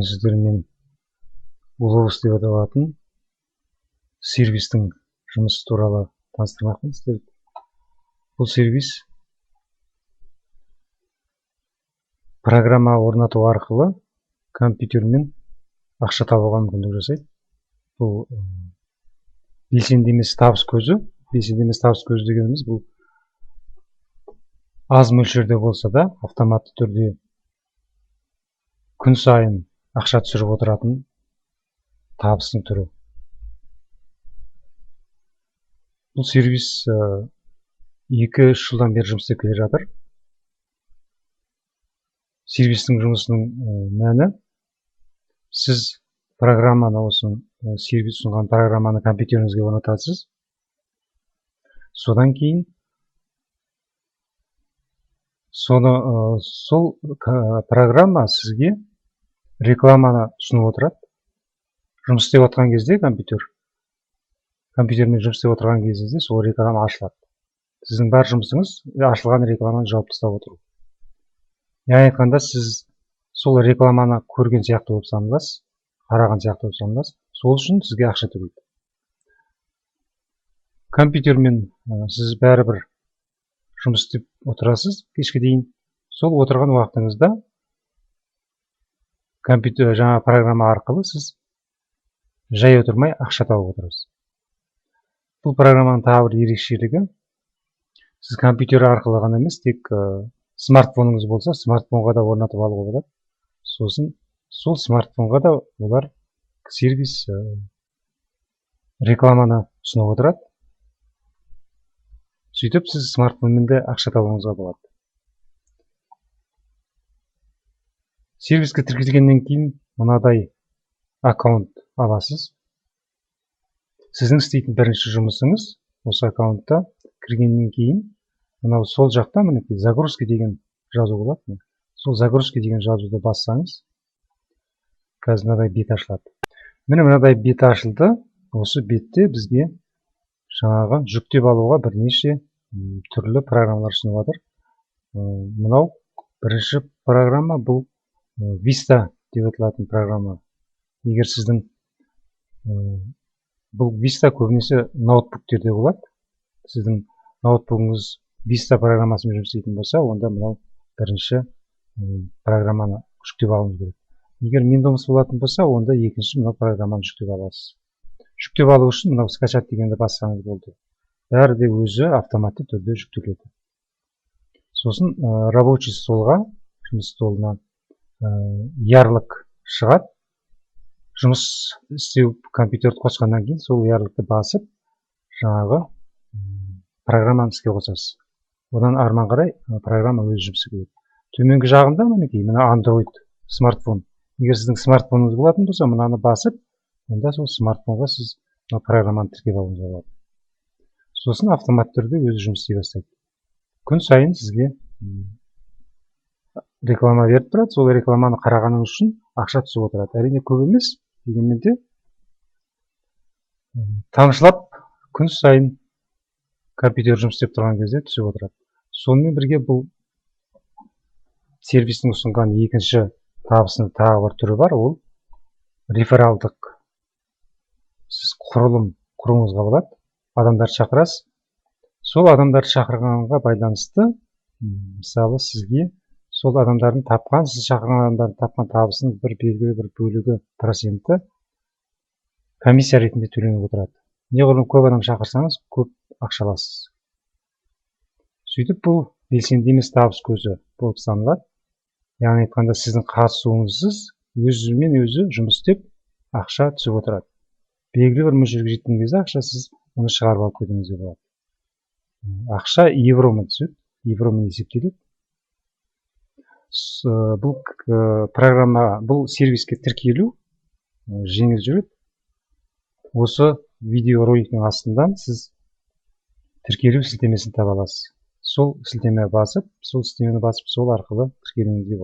сіздермен Уловус деп аталатын сервистің жұмысы туралы таныстырмақпын сіздерге. Бұл сервис программа орнату арқылы компьютермен ақша табуға мүмкіндік жасайды. Бұл белсенді емес табыс көзі. Белсенді емес табыс көзі дегеніміз бұл аз мөлшерде болса да автоматты түрде күн сайын ақша түсіріп отыратын табыстың түрі. Бұл сервис 2-3 жылдан бері жұмыс істеп келе жатыр. Сервистің жұмысының мәні: сіз программаны, осы сервис ұсынған программаны компьютеріңізге орнатасыз. Содан кейін сол программа сізге рекламаны ұсынып отырады. Жұмыс істеп отқан кезде компьютермен жұмыс істеп отырған кезіңізде сол реклама ашылады. Сіздің бар жұмысыңыз ашылған рекламаны жауып тастап отыру. Яғни айтқанда, сіз сол рекламаны көрген сияқты болып саналасыз, қараған сияқты болып саналасыз. Сол үшін сізге ақша төлейді. Компьютермен сіз бәрібір жұмыс істеп отырасыз кешке дейін. Сол отырған уақытыңызда компьютер жаңа программа арқылы сіз жай отырмай ақша тауып отырасыз. Бұл программаның тағы бір ерекшелігі: сіз компьютер арқылы ғана емес, тек смартфоныңыз болса, смартфонға да орнатып алуға болады. Сосын сол смартфонға да олар сервис рекламаны ұсынып отырады. Сөйтіп сіз смартфонмен де ақша табуыңызға болады. Сервиске тіркелгеннен кейін мынадай аккаунт аласыз. Сіздің істейтін бірінші жұмысыңыз осы аккаунтта кіргеннен кейін мынау сол жақта мінекей загрузки деген жазу болады. Сол загрузки деген жазуды бассаңыз, қазір мынадай бет ашылады. Міне мынадай бет ашылды. Осы бетте бізге жаңағы жүктеп алуға бірнеше түрлі программалар ұсынып жатыр. Мынау бірінші программа, бұл Vista деп аталатын программа. Егер сіздің бұл Vista көбінесе ноутбуктерде болады. Сіздің ноутбугыңыз Vista программасымен жұмыс істейтін болса, онда мынау бірінші программаны жүктеп алуыңыз керек. Егер Windows болатын болса, онда екінші мынау программаны жүктеп аласыз. Жүктеп алу үшін мынау скачать дегенді бассаңыз болды. Бәрі де өзі автоматты түрде жүктеледі. Сосын рабочий столға, жұмыс столына ярлык шығады. Жұмыс істеу компьютерді қосқаннан кейін сол ярлыкты басып, жаңағы программаны іске қосасыз. Одан арман қарай программа өз жұмысы келеді. Төменгі жағында мінекей мына Android смартфон. Егер сіздің смартфоныңыз болатын болса, мынаны басып, онда сол смартфонға сіз программаны тіркеп алуыңызға болады. Сосын автомат түрде өзі жұмыс істей бастайды. Күн сайын сізге реклама беріп тұрады. Сол рекламаны қарағаныңыз үшін ақша түсіп отырады. Әрине көп емес, дегенмен де тамшылап күн сайын компьютер жұмыс істеп тұрған кезде түсіп отырады. Сонымен бірге бұл сервистің ұсынған екінші табысының тағы бір түрі бар. Ол рефералдық. Сіз құрылым құруыңызға болады. Адамдар шақырасыз. Сол адамдарды шақырғанға байланысты, мысалы, сізге сол адамдардың тапқан, сіз шақырған адамдардың тапқан табысының бір белгілі бір бөлігі, проценті комиссия ретінде төленіп отырады. Неғұрлым көп адам шақырсаңыз, көп ақша аласыз. Сөйтіп, бұл белсенді емес табыс көзі болып саналады. Яғни айтқанда, сіздің қатысуыңызсыз өзімен өзі жұмыс істеп ақша түсіп отырады. Белгілі бір мөлшерге жеткен кезде ақша сіз оны шығарып алып кетуіңізге болады. Ақша евромен түседі, евромен есептеледі. Бұл программа, бұл сервиске тіркелу жеңіл жүреді. Осы видеороликтің астында сіз тіркелу сілтемесін таба аласыз. Сол сілтемені басып, сол арқылы тіркелуіңізге болады.